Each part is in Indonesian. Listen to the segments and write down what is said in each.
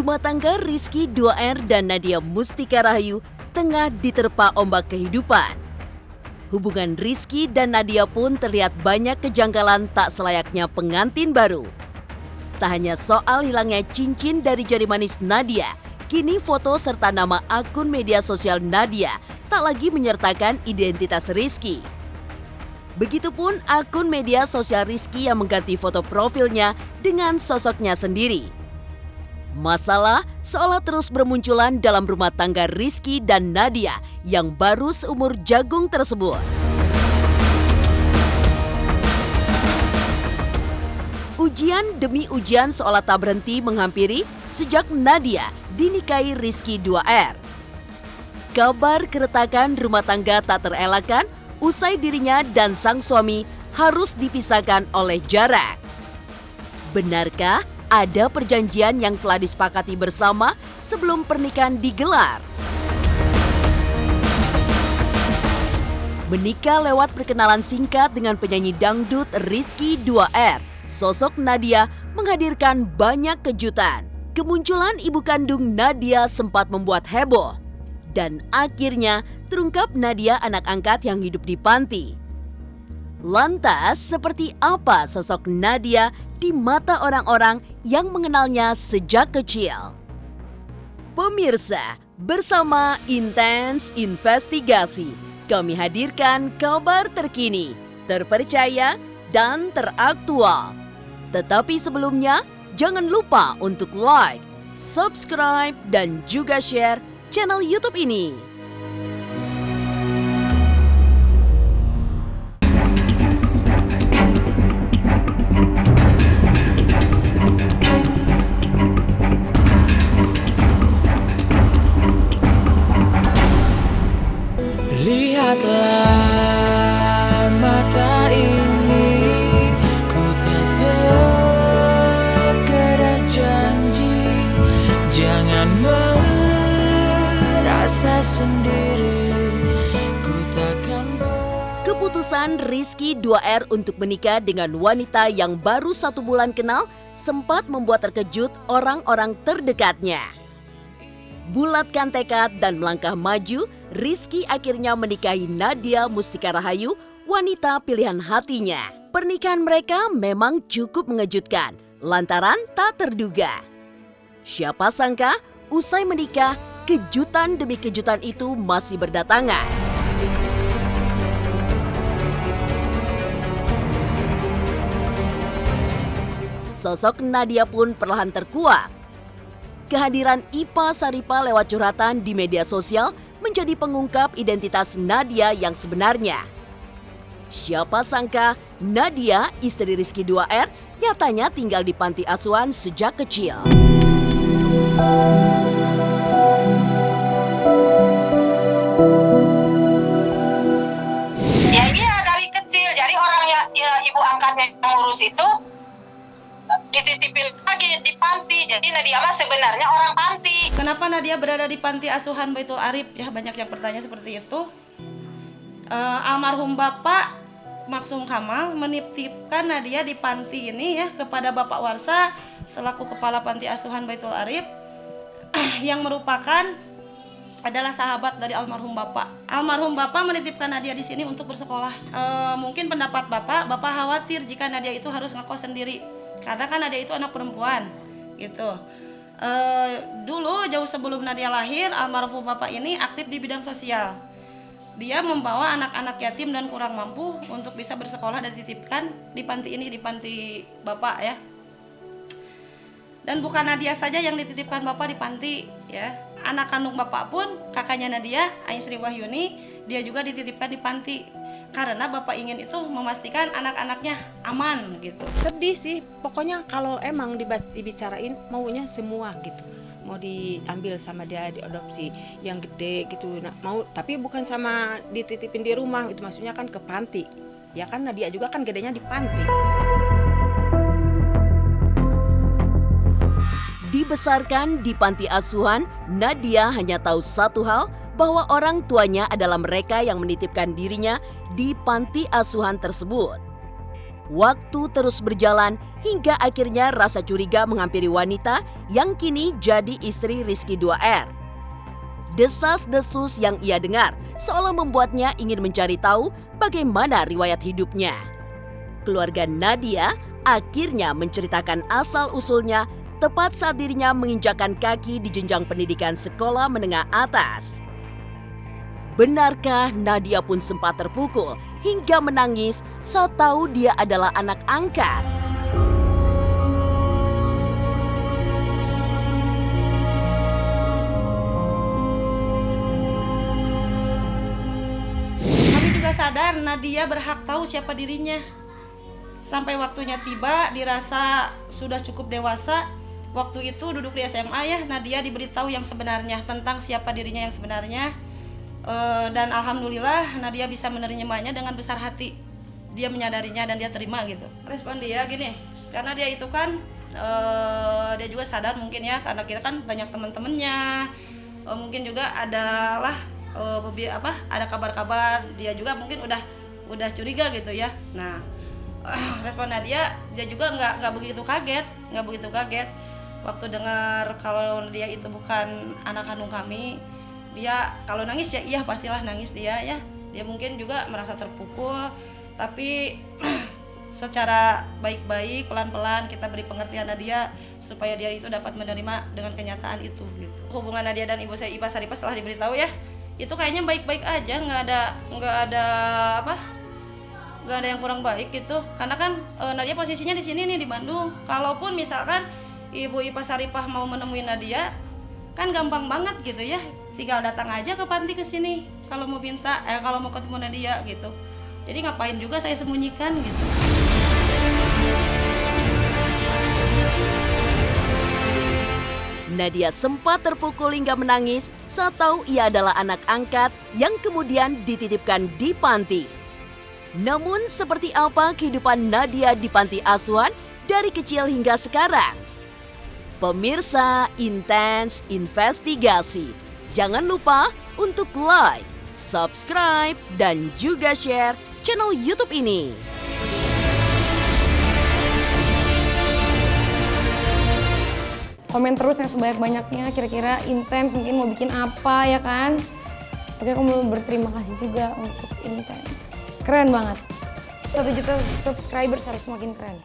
Rumah tangga Rizky 2R dan Nadia Mustika Rahayu tengah diterpa ombak kehidupan. Hubungan Rizky dan Nadia pun terlihat banyak kejanggalan tak selayaknya pengantin baru. Tak hanya soal hilangnya cincin dari jari manis Nadia, kini foto serta nama akun media sosial Nadia tak lagi menyertakan identitas Rizky. Begitupun akun media sosial Rizky yang mengganti foto profilnya dengan sosoknya sendiri. Masalah seolah terus bermunculan dalam rumah tangga Rizky dan Nadia yang baru seumur jagung tersebut. Ujian demi ujian seolah tak berhenti menghampiri sejak Nadia dinikahi Rizky 2R. Kabar keretakan rumah tangga tak terelakkan usai dirinya dan sang suami harus dipisahkan oleh jarak. Benarkah ada perjanjian yang telah disepakati bersama sebelum pernikahan digelar? Menikah lewat perkenalan singkat dengan penyanyi dangdut Rizky 2R, sosok Nadia menghadirkan banyak kejutan. Kemunculan ibu kandung Nadia sempat membuat heboh. Dan akhirnya terungkap Nadia anak angkat yang hidup di panti. Lantas, seperti apa sosok Nadia di mata orang-orang yang mengenalnya sejak kecil? Pemirsa, bersama Intens Investigasi, kami hadirkan kabar terkini, terpercaya, dan teraktual. Tetapi sebelumnya, jangan lupa untuk like, subscribe, dan juga share channel YouTube ini. Lihatlah mata ini, ku tak sekedar janji, jangan merasa sendiri, ku takkan Keputusan Rizky 2R untuk menikah dengan wanita yang baru 1 bulan kenal sempat membuat terkejut orang-orang terdekatnya. Bulatkan tekad dan melangkah maju, Rizky akhirnya menikahi Nadia Mustika Rahayu, wanita pilihan hatinya. Pernikahan mereka memang cukup mengejutkan, lantaran tak terduga. Siapa sangka, usai menikah, kejutan demi kejutan itu masih berdatangan. Sosok Nadia pun perlahan terkuak. Kehadiran Ipa Saripa lewat curhatan di media sosial menjadi pengungkap identitas Nadia yang sebenarnya. Siapa sangka Nadia, istri Rizky 2R, nyatanya tinggal di panti asuhan sejak kecil. Ya iya dari kecil, jadi orang ya ibu angkatnya yang ngurus itu dititipin lagi di panti. Jadi Nadia mah sebenarnya orang panti. Kenapa Nadia berada di panti asuhan Baitul Arif? Ya banyak yang bertanya seperti itu. Almarhum Bapak Maksum Kamal menitipkan Nadia di panti ini ya kepada Bapak Warsa selaku kepala panti asuhan Baitul Arif yang merupakan adalah sahabat dari almarhum Bapak. Almarhum Bapak menitipkan Nadia di sini untuk bersekolah. Mungkin pendapat Bapak khawatir jika Nadia itu harus ngekos sendiri. Karena kan Nadia itu anak perempuan gitu. Dulu jauh sebelum Nadia lahir, almarhum Bapak ini aktif di bidang sosial. Dia membawa anak-anak yatim dan kurang mampu untuk bisa bersekolah dan dititipkan di panti ini, di panti Bapak ya. Dan bukan Nadia saja yang dititipkan Bapak di panti ya. Anak kandung Bapak pun, kakaknya Nadia, Ain Sri Wahyuni, dia juga dititipkan di panti. Karena Bapak ingin itu memastikan anak-anaknya aman gitu. Sedih sih, pokoknya kalau emang dibicarain maunya semua gitu. Mau diambil sama dia, diadopsi yang gede gitu. Nah, mau tapi bukan sama dititipin di rumah, itu maksudnya kan ke panti. Ya kan Nadia juga kan gedenya di panti. Dibesarkan di panti asuhan, Nadia hanya tahu satu hal, bahwa orang tuanya adalah mereka yang menitipkan dirinya di panti asuhan tersebut. Waktu terus berjalan hingga akhirnya rasa curiga menghampiri wanita yang kini jadi istri Rizky 2R. Desas-desus yang ia dengar seolah membuatnya ingin mencari tahu bagaimana riwayat hidupnya. Keluarga Nadia akhirnya menceritakan asal-usulnya tepat saat dirinya menginjakkan kaki di jenjang pendidikan sekolah menengah atas. Benarkah Nadia pun sempat terpukul hingga menangis saat tahu dia adalah anak angkat? Kami juga sadar Nadia berhak tahu siapa dirinya. Sampai waktunya tiba, dirasa sudah cukup dewasa. Waktu itu duduk di SMA ya, Nadia diberitahu yang sebenarnya tentang siapa dirinya yang sebenarnya. Dan alhamdulillah Nadia bisa menerimanya dengan besar hati. Dia menyadarinya dan dia terima gitu. Respon dia gini, karena dia itu kan dia juga sadar mungkin ya, karena kita kan banyak teman-temannya, mungkin juga adalah ada kabar-kabar, dia juga mungkin udah curiga gitu ya. Nah, respon Nadia, dia juga nggak begitu kaget waktu dengar kalau dia itu bukan anak kandung kami. Dia kalau nangis ya iya pastilah nangis dia ya. Dia mungkin juga merasa terpukul, tapi secara baik-baik pelan-pelan kita beri pengertian Nadia supaya dia itu dapat menerima dengan kenyataan itu gitu. Hubungan Nadia dan ibu saya Ipa Saripah setelah diberitahu ya, itu kayaknya baik-baik aja, nggak ada yang kurang baik gitu. Karena kan Nadia posisinya di sini nih di Bandung. Kalaupun misalkan Ibu Ipa Saripah mau menemui Nadia, kan gampang banget gitu ya. Tinggal datang aja ke panti ke sini kalau mau kalau mau ketemu Nadia gitu. Jadi ngapain juga saya sembunyikan gitu. Nadia sempat terpukul hingga menangis saat tahu ia adalah anak angkat yang kemudian dititipkan di panti. Namun seperti apa kehidupan Nadia di panti asuhan dari kecil hingga sekarang? Pemirsa Intens Investigasi, jangan lupa untuk like, subscribe, dan juga share channel YouTube ini. Komen terus yang sebanyak-banyaknya, kira-kira Intens mungkin mau bikin apa ya kan. Oke, aku mau berterima kasih juga untuk Intens. Keren banget. 1 juta subscribers harus semakin keren.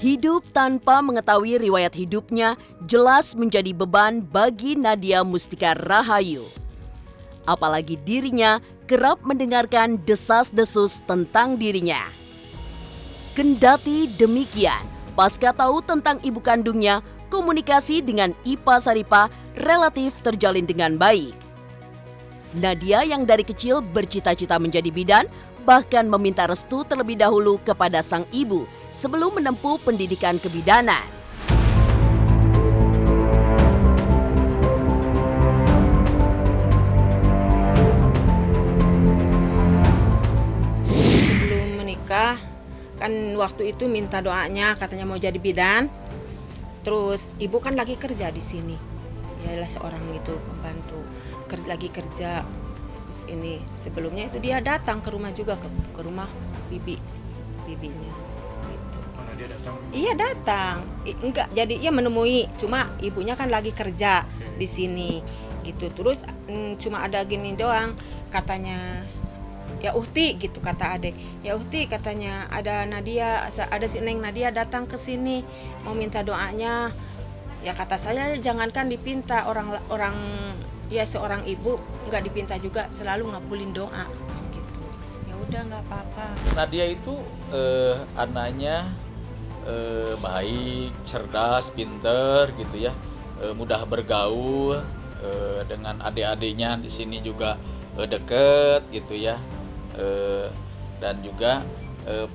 Hidup tanpa mengetahui riwayat hidupnya jelas menjadi beban bagi Nadia Mustika Rahayu. Apalagi dirinya kerap mendengarkan desas-desus tentang dirinya. Kendati demikian, pasca tahu tentang ibu kandungnya, komunikasi dengan Ipa Saripah relatif terjalin dengan baik. Nadia yang dari kecil bercita-cita menjadi bidan, bahkan meminta restu terlebih dahulu kepada sang ibu sebelum menempuh pendidikan kebidanan. Sebelum menikah, kan waktu itu minta doanya katanya mau jadi bidan. Terus ibu kan lagi kerja di sini. Yalah seorang itu pembantu lagi kerja di sini. Sebelumnya itu dia datang ke rumah juga ke rumah bibinya. Gitu. Mana dia datang? Iya datang. Enggak, jadi ia menemui. Cuma ibunya kan lagi kerja di sini. Gitu. Terus cuma ada gini doang katanya. Ya Uhti gitu kata adek. Ya Uhti katanya ada si Neng Nadia datang ke sini mau minta doanya. Ya kata saya jangankan dipinta orang ya seorang ibu nggak dipinta juga selalu ngabulin doa gitu. Ya udah nggak apa-apa. Nadia itu anaknya baik, cerdas, pinter gitu ya, mudah bergaul dengan adik-adiknya di sini juga deket gitu ya, dan juga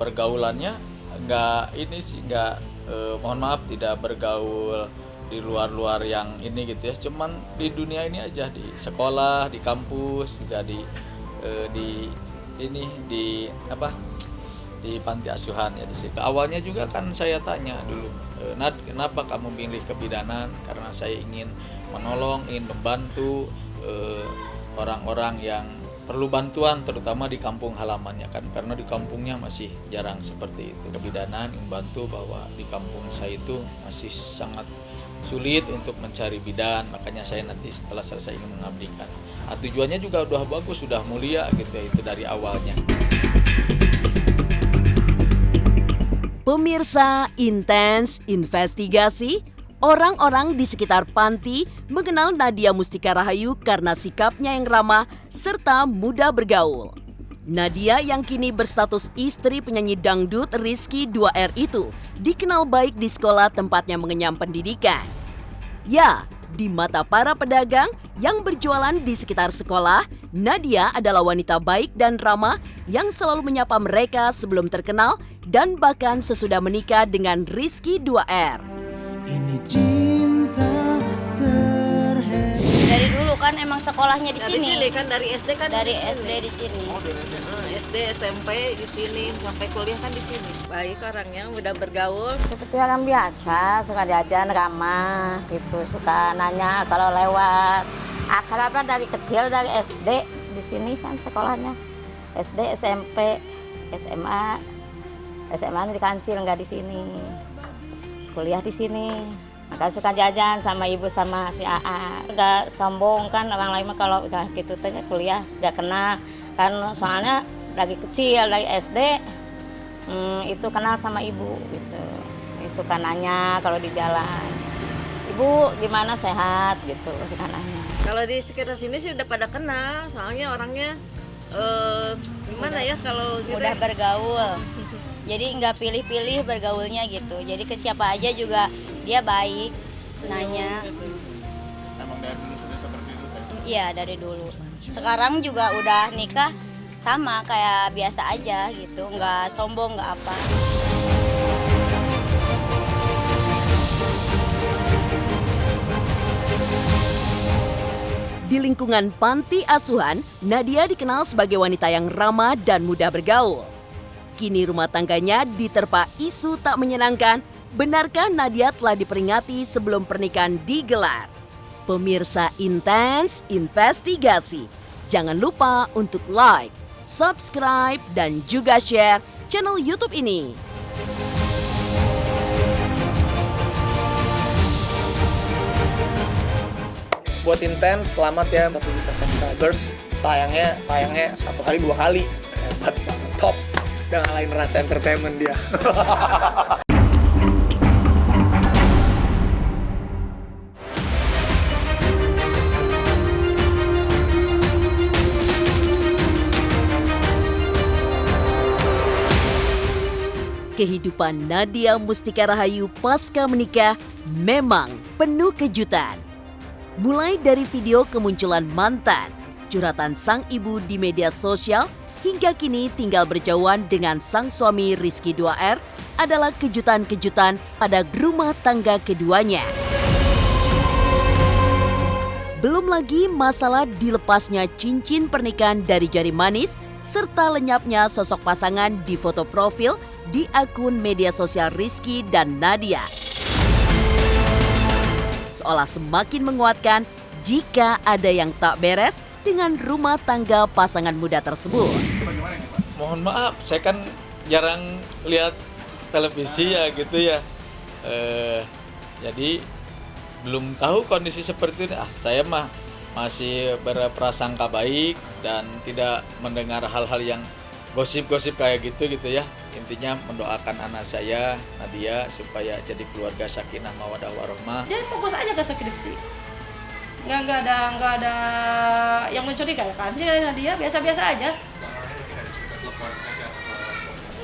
pergaulannya nggak mohon maaf tidak bergaul di luar-luar yang ini gitu ya, cuman di dunia ini aja, di sekolah, di kampus, juga di panti asuhan ya di situ. Awalnya juga kan saya tanya dulu, Nad, kenapa kamu pilih kebidanan? Karena saya ingin menolong, ingin membantu orang-orang yang perlu bantuan, terutama di kampung halamannya kan, karena di kampungnya masih jarang seperti itu. Kebidanan membantu bahwa di kampung saya itu masih sangat sulit untuk mencari bidan, makanya saya nanti setelah selesai ingin mengabdikan. Tujuannya juga udah bagus, sudah mulia gitu ya, itu dari awalnya. Pemirsa, intens investigasi. Orang-orang di sekitar panti mengenal Nadia Mustika Rahayu karena sikapnya yang ramah serta mudah bergaul. Nadia yang kini berstatus istri penyanyi dangdut Rizky 2R itu dikenal baik di sekolah tempatnya mengenyam pendidikan. Ya, di mata para pedagang yang berjualan di sekitar sekolah, Nadia adalah wanita baik dan ramah yang selalu menyapa mereka sebelum terkenal dan bahkan sesudah menikah dengan Rizky 2R. Ini cinta terhebat. Dari dulu kan emang sekolahnya di Dari sini. sini kan dari SD kan Dari di sini. SD di sini. SD, SMP di sini, sampai kuliah kan di sini. Baik orangnya, udah bergaul. Seperti orang biasa, suka jajan, ramah gitu, suka nanya kalau lewat. Akrabnya dari kecil, dari SD di sini kan sekolahnya. SD, SMP, SMA. SMA di Kancil, nggak di sini. Kuliah di sini. Maka suka jajan sama ibu sama si AA. Nggak sombong kan orang lain mah kalau udah gitu tanya kuliah nggak kenal kan, soalnya dari kecil dari SD itu kenal sama ibu gitu. Suka nanya kalau di jalan, ibu gimana, sehat gitu, suka nanya. Kalau di sekitar sini sih udah pada kenal, soalnya orangnya gimana ya kalau gitu. Udah bergaul. Jadi nggak pilih-pilih bergaulnya gitu. Jadi ke siapa aja juga dia baik, nanya. Emang dari dulu sudah seperti itu kan? Iya dari dulu. Sekarang juga udah nikah sama kayak biasa aja gitu, nggak sombong nggak apa. Di lingkungan panti asuhan, Nadia dikenal sebagai wanita yang ramah dan mudah bergaul. Kini rumah tangganya diterpa isu tak menyenangkan. Benarkah Nadia telah diperingati sebelum pernikahan digelar? Pemirsa intens investigasi. Jangan lupa untuk like, subscribe, dan juga share channel YouTube ini. Buat intens, selamat ya 1 juta subscribers. Sayangnya tayangnya 1 hari 2 kali. Hebat banget, top. Udah ngalahin Rasa Entertainment dia. Kehidupan Nadia Mustika Rahayu pasca menikah memang penuh kejutan. Mulai dari video kemunculan mantan, curhatan sang ibu di media sosial, hingga kini tinggal berjauhan dengan sang suami Rizky 2R adalah kejutan-kejutan pada rumah tangga keduanya. Belum lagi masalah dilepasnya cincin pernikahan dari jari manis serta lenyapnya sosok pasangan di foto profil di akun media sosial Rizky dan Nadia. Seolah semakin menguatkan jika ada yang tak beres dengan rumah tangga pasangan muda tersebut. Mohon maaf, saya kan jarang lihat televisi ya gitu ya. Jadi belum tahu kondisi seperti ini. Saya mah masih berprasangka baik dan tidak mendengar hal-hal yang gosip-gosip kayak gitu ya. Intinya mendoakan anak saya Nadia supaya jadi keluarga sakinah mawaddah warahmah. Dia fokus aja ke skripsi. Nggak ada yang mencurigakan sih dari Nadia, biasa-biasa aja.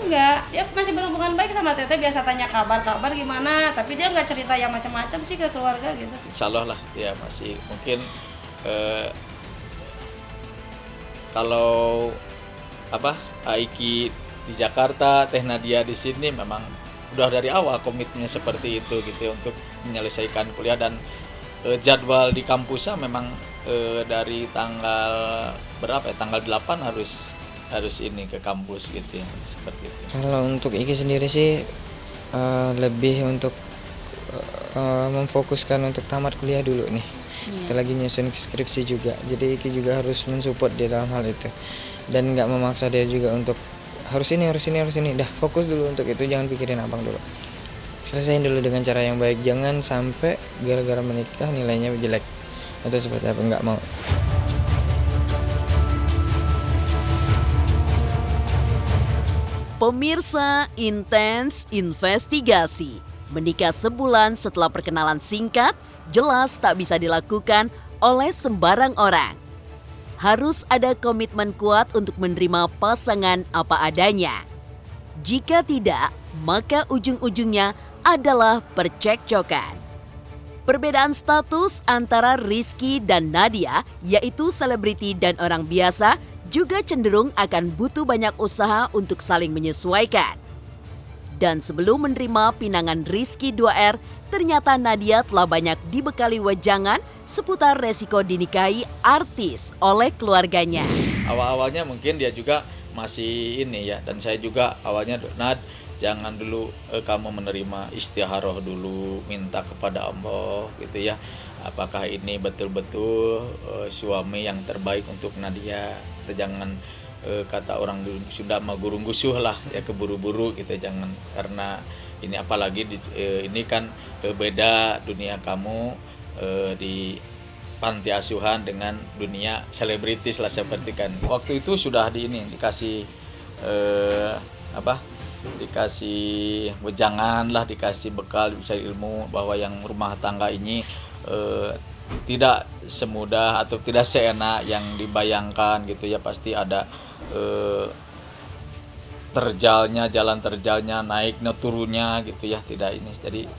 Enggak, dia masih berhubungan baik sama Teteh, biasa tanya kabar gimana, tapi dia nggak cerita yang macam-macam sih ke keluarga gitu. Insya Allah lah, ya masih mungkin kalau Aiki di Jakarta, Teh Nadia di sini memang udah dari awal komitmennya seperti itu gitu ya, untuk menyelesaikan kuliah. Dan jadwal di kampusnya memang dari tanggal berapa ya, tanggal 8 harus ini ke kampus gitu ya, seperti itu. Kalau untuk Iki sendiri sih lebih untuk memfokuskan untuk tamat kuliah dulu nih. Kita lagi nyusun skripsi juga, jadi Iki juga harus mensupport dia dalam hal itu, dan nggak memaksa dia juga untuk harus ini. Dah fokus dulu untuk itu, jangan pikirin abang dulu. Selesaiin dulu dengan cara yang baik, jangan sampai gara-gara menikah nilainya jelek atau seperti apa, nggak mau. Pemirsa Intens Investigasi, menikah sebulan setelah perkenalan singkat jelas tak bisa dilakukan oleh sembarang orang. Harus ada komitmen kuat untuk menerima pasangan apa adanya. Jika tidak, maka ujung-ujungnya adalah percekcokan. Perbedaan status antara Rizky dan Nadia, yaitu selebriti dan orang biasa, juga cenderung akan butuh banyak usaha untuk saling menyesuaikan. Dan sebelum menerima pinangan Rizky 2R, ternyata Nadia telah banyak dibekali wejangan seputar resiko dinikahi artis oleh keluarganya. Awal-awalnya mungkin dia juga masih ini ya, dan saya juga awalnya, Nad, jangan dulu kamu menerima istikharah dulu, minta kepada Allah gitu ya, apakah ini betul-betul suami yang terbaik untuk Nadia. Kita jangan kata orang Sunda mah gurung-gusuh lah ya, keburu-buru gitu, jangan, karena ini apalagi ini kan beda dunia kamu di panti asuhan dengan dunia selebritis lah, seperti kan waktu itu sudah dikasih dikasih wejangan lah, dikasih bekal, bisa ilmu bahwa yang rumah tangga ini tidak semudah atau tidak seenak yang dibayangkan gitu ya, pasti ada jalan terjalnya, naik turunnya gitu ya, tidak ini. Jadi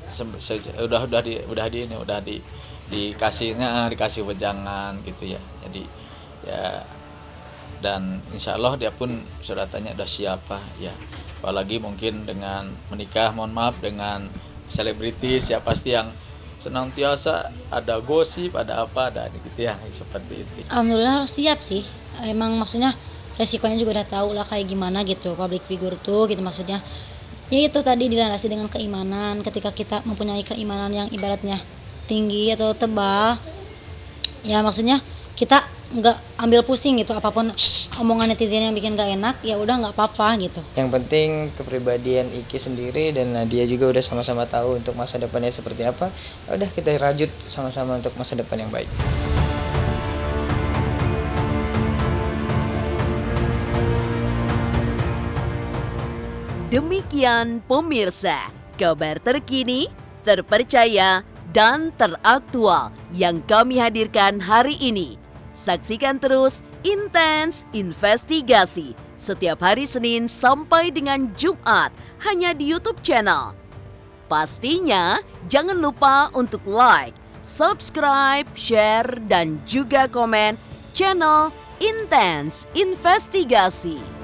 dikasih wejangan gitu ya. Jadi ya, dan insya Allah dia pun sudah tanya udah siapa ya, apalagi mungkin dengan menikah, mohon maaf, dengan selebritis ya, pasti yang senantiasa ada gosip, ada apa, ada gitu ya, seperti itu. Alhamdulillah harus siap sih, emang maksudnya resikonya juga udah tahu lah kayak gimana gitu, public figure tuh gitu, maksudnya ya itu tadi dilandasi dengan keimanan. Ketika kita mempunyai keimanan yang ibaratnya tinggi atau tebal, ya maksudnya kita nggak ambil pusing gitu, apapun omongan netizen yang bikin gak enak, ya udah nggak apa-apa gitu. Yang penting kepribadian Iki sendiri dan Nadia juga udah sama-sama tahu untuk masa depannya seperti apa. Udah kita rajut sama-sama untuk masa depan yang baik. Demikian pemirsa, kabar terkini, terpercaya, dan teraktual yang kami hadirkan hari ini. Saksikan terus Intens Investigasi setiap hari Senin sampai dengan Jumat hanya di YouTube channel. Pastinya jangan lupa untuk like, subscribe, share, dan juga komen channel Intens Investigasi.